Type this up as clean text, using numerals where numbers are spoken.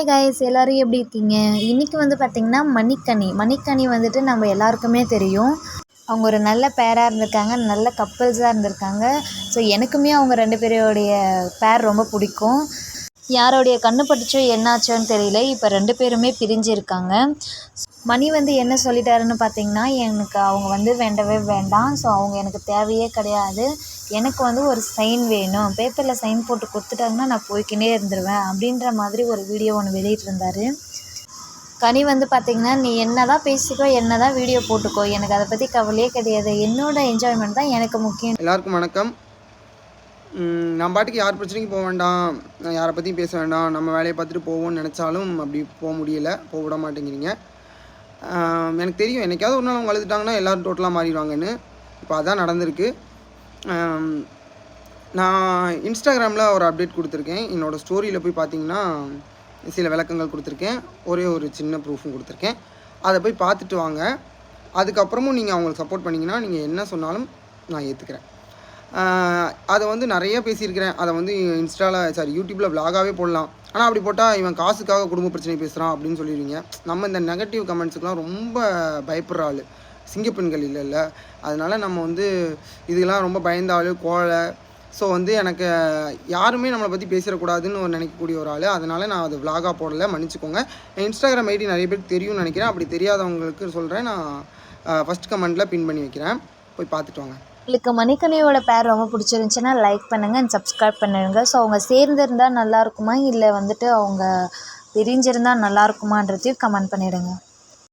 Hi guys, எல்லோரும் எப்படி இருக்கீங்க? இன்றைக்கி வந்து பார்த்திங்கன்னா மணிக்கனி வந்துட்டு நம்ம எல்லாருக்குமே தெரியும். அவங்க ஒரு நல்ல பேராக இருந்திருக்காங்க, நல்ல கப்புள்ஸாக இருந்திருக்காங்க. ஸோ எனக்குமே அவங்க 2 பேரோடைய பேர் ரொம்ப பிடிக்கும். யாரோடைய கண்ணு பட்டுச்சோ என்னாச்சோன்னு தெரியல, இப்போ 2 பேருமே பிரிஞ்சிருக்காங்க. மணி வந்து என்ன சொல்லிட்டாருன்னு பார்த்தீங்கன்னா, எனக்கு அவங்க வந்து வேண்டவே வேண்டாம். ஸோ அவங்க எனக்கு தேவையே கிடையாது. எனக்கு வந்து ஒரு சைன் வேணும், பேப்பரில் சைன் போட்டு கொடுத்துட்டாங்கன்னா நான் போய்க்கினே இருந்துருவேன் அப்படின்ற மாதிரி ஒரு வீடியோ ஒன்று வெளியிட்டிருந்தார். கனி வந்து பார்த்திங்கன்னா, நீ என்ன தான் பேசிக்கோ, என்ன தான் வீடியோ போட்டுக்கோ, எனக்கு அதை பற்றி கவலையே கிடையாது. என்னோடய என்ஜாய்மெண்ட் தான் எனக்கு முக்கியம். எல்லாருக்கும் வணக்கம். நான் பாட்டுக்கு யார் பிரச்சனைக்கும் போக வேண்டாம், யாரை பற்றியும் பேச வேண்டாம், நம்ம வேலையை பார்த்துட்டு போவோம்னு நினச்சாலும் அப்படி போக முடியல, போக விட மாட்டேங்கிறீங்க. எனக்கு தெரியும், என்னைக்காவது ஒரு நாள் அவங்க அழுதுட்டாங்கன்னா எல்லோரும் டோட்டலாக மாறிடுவாங்கன்னு. இப்போ அதான் நடந்திருக்கு. நான் இன்ஸ்டாகிராமில் ஒரு அப்டேட் கொடுத்துருக்கேன். என்னோடய ஸ்டோரியில் போய் பார்த்தீங்கன்னா சில விளக்கங்கள் கொடுத்துருக்கேன், ஒரே ஒரு சின்ன ப்ரூஃபும் கொடுத்துருக்கேன். அதை போய் பார்த்துட்டு வாங்க. அதுக்கப்புறமும் நீங்கள் அவங்களுக்கு சப்போர்ட் பண்ணிங்கன்னா நீங்கள் என்ன சொன்னாலும் நான் ஏற்றுக்கிறேன். அதை வந்து நிறைய பேசியிருக்கிறேன். அதை வந்து யூடியூப்பில் விலாகாகவே போடலாம். ஆனால் அப்படி போட்டால் இவன் காசுக்காக குடும்ப பிரச்சனை பேசுகிறான் அப்படின்னு சொல்லிடுவீங்க. நம்ம இந்த நெகட்டிவ் கமெண்ட்ஸுக்கெலாம் ரொம்ப பயப்படுற ஆள், சிங்கப்பெண்கள் இல்லைல்ல. அதனால் நம்ம வந்து இதுக்கெல்லாம் ரொம்ப பயந்த ஆள், கோழை. ஸோ வந்து எனக்கு யாருமே நம்மளை பற்றி பேசிடக்கூடாதுன்னு நினைக்கக்கூடிய ஒரு ஆள். அதனால் நான் அது விலாகாக போடலை, மன்னிச்சிக்கோங்க. இன்ஸ்டாகிராம் ஐடி நிறைய பேருக்கு தெரியும்னு நினைக்கிறேன். அப்படி தெரியாதவங்களுக்கு சொல்கிறேன், நான் ஃபஸ்ட் கமெண்ட்டில் பின் பண்ணி வைக்கிறேன், போய் பார்த்துட்டு வாங்க. உங்களுக்கு மணிக்கனியோட பேர் ரொம்ப பிடிச்சிருந்துச்சின்னா லைக் பண்ணுங்கள் அண்ட் சப்ஸ்கிரைப் பண்ணுங்க. ஸோ அவங்க சேர்ந்துருந்தால் நல்லாயிருக்குமா, இல்லை வந்துட்டு அவங்க பிரிஞ்சிருந்தால் நல்லாயிருக்குமான்றதையும் கமெண்ட் பண்ணிவிடுங்க.